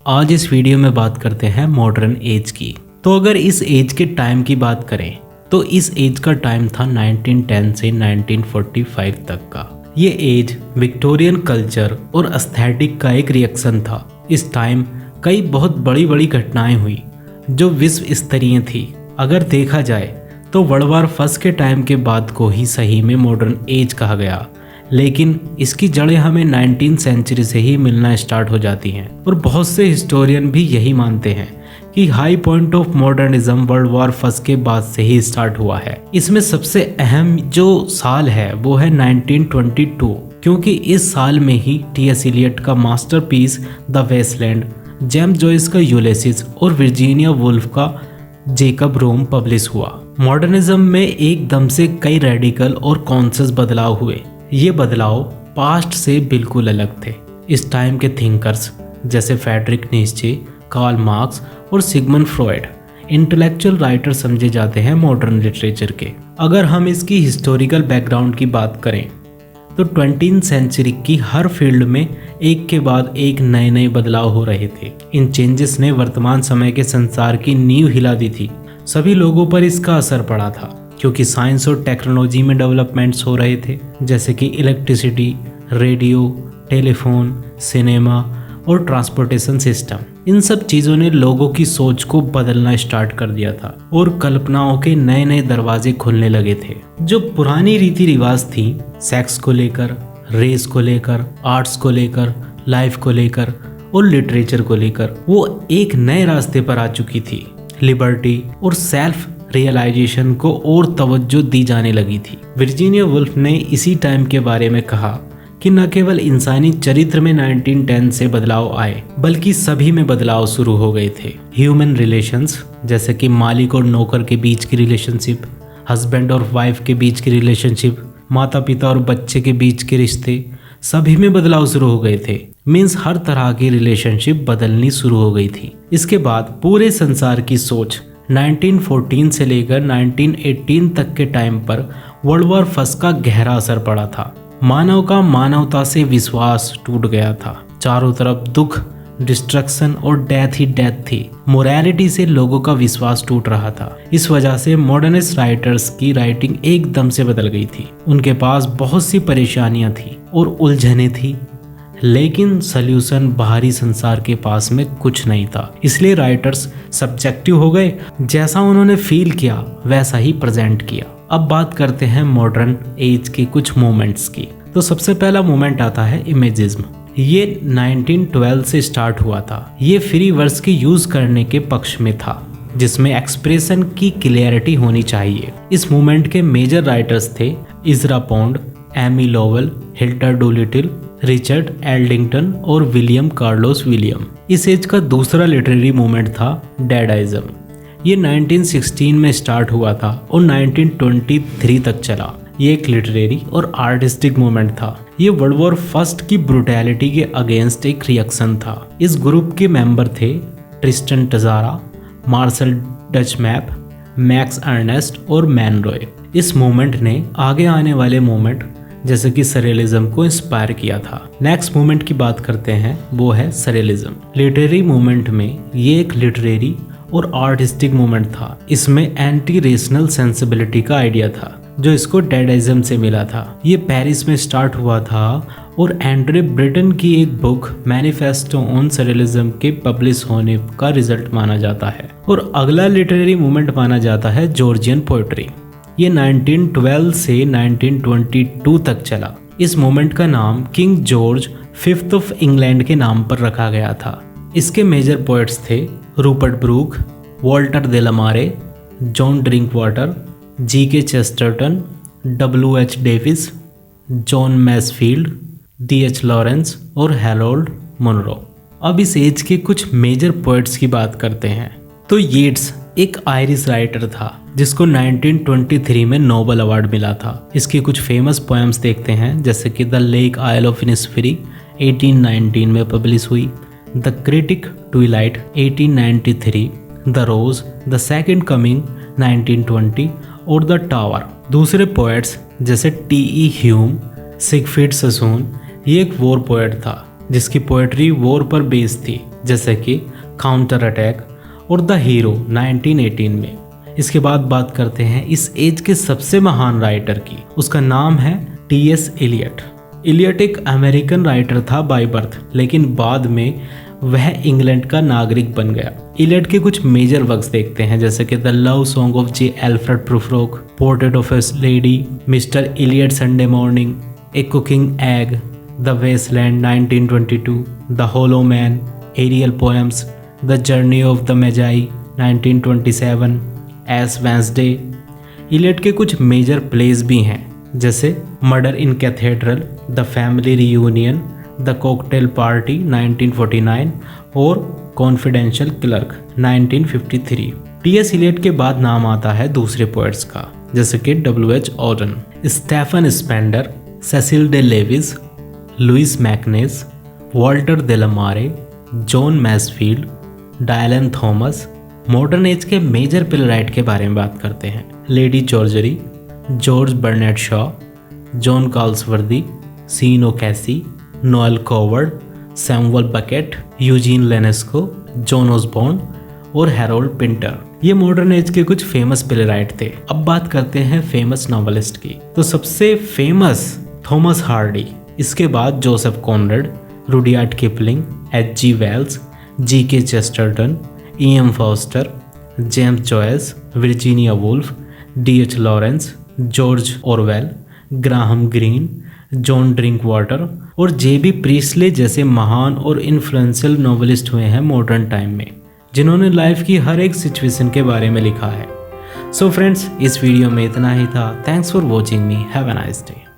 आज इस वीडियो में बात करते हैं मॉडर्न एज की। तो अगर इस एज के टाइम की बात करें तो इस एज का टाइम था 1910 से 1945 तक का। ये एज विक्टोरियन कल्चर और एस्थेटिक का एक रिएक्शन था। इस टाइम कई बहुत बड़ी बड़ी घटनाएं हुई जो विश्व स्तरीय थी। अगर देखा जाए तो वर्ल्ड वार फर्स्ट के टाइम के बाद को ही सही में मॉडर्न एज कहा गया, लेकिन इसकी जड़ें हमें 19वीं सेंचुरी से ही मिलना स्टार्ट हो जाती हैं और बहुत से हिस्टोरियन भी यही मानते हैं कि high point of modernism world war first के बाद से ही स्टार्ट हुआ है। इसमें सबसे अहम जो साल है वो है 1922, क्योंकि इस साल में ही टी.एस. इलियट का masterpiece the Waste Land, James Joyce का यूलिसिस और वर्जीनिया वुल्फ का जेकब रोम पब्लिश हुआ। मॉडर्निज्म में एकदम से कई रेडिकल और कॉन्शियस बदलाव हुए। ये बदलाव पास्ट से बिल्कुल अलग थे। इस टाइम के थिंकर्स जैसे फ्रेडरिक नीत्शे, कार्ल मार्क्स और सिगमंड फ्रॉयड इंटेलेक्चुअल राइटर समझे जाते हैं मॉडर्न लिटरेचर के। अगर हम इसकी हिस्टोरिकल बैकग्राउंड की बात करें तो 20वीं सेंचुरी की हर फील्ड में एक के बाद एक नए नए बदलाव हो रहे थे। इन चेंजेस ने वर्तमान समय के संसार की नींव हिला दी थी। सभी लोगों पर इसका असर पड़ा था क्योंकि साइंस और टेक्नोलॉजी में डेवलपमेंट्स हो रहे थे, जैसे कि इलेक्ट्रिसिटी, रेडियो, टेलीफोन, सिनेमा और ट्रांसपोर्टेशन सिस्टम। इन सब चीज़ों ने लोगों की सोच को बदलना स्टार्ट कर दिया था और कल्पनाओं के नए नए दरवाजे खुलने लगे थे। जो पुरानी रीति रिवाज थी, सेक्स को लेकर, रेस को लेकर, आर्ट्स को लेकर, लाइफ को लेकर और लिटरेचर को लेकर, वो एक नए रास्ते पर आ चुकी थी। लिबर्टी और सेल्फ रियलाइजेशन को और तवज्जो दी जाने लगी थी। वर्जीनिया वुल्फ ने इसी टाइम के बारे में कहा कि न केवल इंसानी चरित्र में 1910 से बदलाव आए, बल्कि सभी में बदलाव शुरू हो गए थे। ह्यूमन रिलेशंस, जैसे कि मालिक और नौकर के बीच की रिलेशनशिप, हस्बैंड और वाइफ के बीच की रिलेशनशिप, माता पिता और बच्चे के बीच के रिश्ते, सभी में बदलाव शुरू हो गए थे। मीन्स हर तरह की रिलेशनशिप बदलनी शुरू हो गई थी। इसके बाद पूरे संसार की सोच 1914 से लेकर 1918 तक के टाइम पर वर्ल्ड वॉर फर्स्ट का गहरा असर पड़ा था। मानव का मानवता से विश्वास टूट गया था। चारों तरफ दुख, डिस्ट्रक्शन और डेथ ही डेथ थी। मोरालिटी से लोगों का विश्वास टूट रहा था। इस वजह से मॉडर्निस्ट राइटर्स की राइटिंग एकदम से बदल गई थी। उनके पास बहुत सी परेशानियां थी और उलझने थी, लेकिन सल्यूशन बाहरी संसार के पास में कुछ नहीं था। इसलिए राइटर्स सब्जेक्टिव हो गए, जैसा उन्होंने फील किया वैसा ही प्रेजेंट किया। अब बात करते हैं मॉडर्न एज के कुछ मोमेंट्स की। तो सबसे पहला मोमेंट आता है इमेजिज्म। ये 1912 से स्टार्ट हुआ था। ये फ्री वर्ड्स के यूज करने के पक्ष में था, जिसमें एक्सप्रेशन की क्लियरिटी होनी चाहिए। इस मूवमेंट के मेजर राइटर्स थे Ezra Pound, Amy Lowell, Hilda Doolittle, Richard Aldington और विलियम कार्लोस विलियम। इस एज का दूसरा लिटरेरी मूवमेंट था डैडाइज्म। ये 1916 में स्टार्ट हुआ था और 1923 तक चला। ये एक लिटरेरी और आर्टिस्टिक मूवमेंट था। ये वर्ल्ड वॉर फर्स्ट की ब्रुटैलिटी के अगेंस्ट एक रिएक्शन था। इस ग्रुप के मेंबर थे ट्रिस्टन टजारा, मार्शल डचमैप, मैक्स अर्नेस्ट और मैन रॉय। इस मूवमेंट ने आगे आने वाले मूवमेंट जैसे कि सरेलिज्म को इंस्पायर किया था। नेक्स्ट मूवमेंट की बात करते हैं, वो है सरेलिज्म। लिटरेरी मूवमेंट में ये एक लिटरेरी और आर्टिस्टिक मूवमेंट था। इसमें एंटी रेशनल सेंसिबिलिटी का आइडिया था, जो इसको डैडाइज्म से मिला था। ये पेरिस में स्टार्ट हुआ था और एंड्रे ब्रिटन की एक बुक मैनिफेस्टो ऑन सरेलिज्म के पब्लिश होने का रिजल्ट माना जाता है। और अगला लिटरेरी मूवमेंट माना जाता है जॉर्जियन पोएट्री। ये 1912 से 1922 तक चला। इस मूवमेंट का नाम King George Fifth of England के नाम पर रखा गया था। इसके मेजर पोएट्स थे Rupert Brooke, Walter de la Mare, John Drinkwater, G K. Chesterton, W H. Davies, John Masefield, D H. Lawrence और हैरोल्ड मुनरो। अब इस एज के कुछ मेजर पोएट्स की बात करते हैं। तो येट्स एक आयरिश राइटर था जिसको 1923 में नोबेल अवार्ड मिला था। इसके कुछ फेमस पोएम्स देखते हैं, जैसे कि the lake isle of Innisfree 1819 में पब्लिश हुई, the critic twilight 1893, the rose, the second coming 1920 और द टावर। दूसरे पोएट्स जैसे टी.ई. ह्यूम, सिगफ्रीड ससून, ये एक वॉर पोएट था जिसकी पोएट्री वॉर पर बेस्ड थी। जैसे कि काउंटर अटैक और द हीरो 1918 में। इसके बाद बात करते हैं इस एज के सबसे महान राइटर की। उसका नाम है टी.एस. इलियट। इलियट एक अमेरिकन राइटर था बाय बर्थ, लेकिन बाद में वह इंग्लैंड का नागरिक बन गया। इलियट के कुछ मेजर वर्क्स देखते हैं, जैसे कि the love song of J Alfred Prufrock, portrait of a lady, Mister Eliot Sunday morning, a cooking egg, the Waste Land 1922, the hollow man, Ariel poems, the journey of the Magi 1927, ash Wednesday. Eliot के कुछ major plays भी हैं, जैसे murder in cathedral, the family reunion, the cocktail party 1949 और confidential clerk 1953। T.S.. Elliot के बाद नाम आता है दूसरे पोएट्स का, जैसे कि W.H. Auden, Stephen Spender, Cecil Day Lewis, Louis MacNeice, Walter de la Mare, John Masefield, Dylan Thomas. Modern age के मेजर प्लेराइट के बारे में बात करते हैं। Lady Gregory, George Bernard Shaw, John Galsworthy, Sean O'Casey, Noel Coward, Samuel Beckett, Eugene Ionesco, John Osborne और Harold Pinter. ये modern age के कुछ फेमस प्लेराइट थे। अब बात करते हैं फेमस नॉवेलिस्ट की। तो सबसे फेमस थॉमस हार्डी, इसके बाद Joseph Conrad, Rudyard Kipling, H.G. Wells, G.K. Chesterton, E.M. Forster, James Joyce, Virginia Woolf, D.H. Lawrence, George Orwell, Graham Greene, John Drinkwater और J.B. प्रीस्ले जैसे महान और इन्फ्लुएंशियल नॉवेलिस्ट हुए हैं मॉडर्न टाइम में, जिन्होंने लाइफ की हर एक सिचुएशन के बारे में लिखा है। सो फ्रेंड्स, इस वीडियो में इतना ही था। Thanks for watching me. Have a nice day.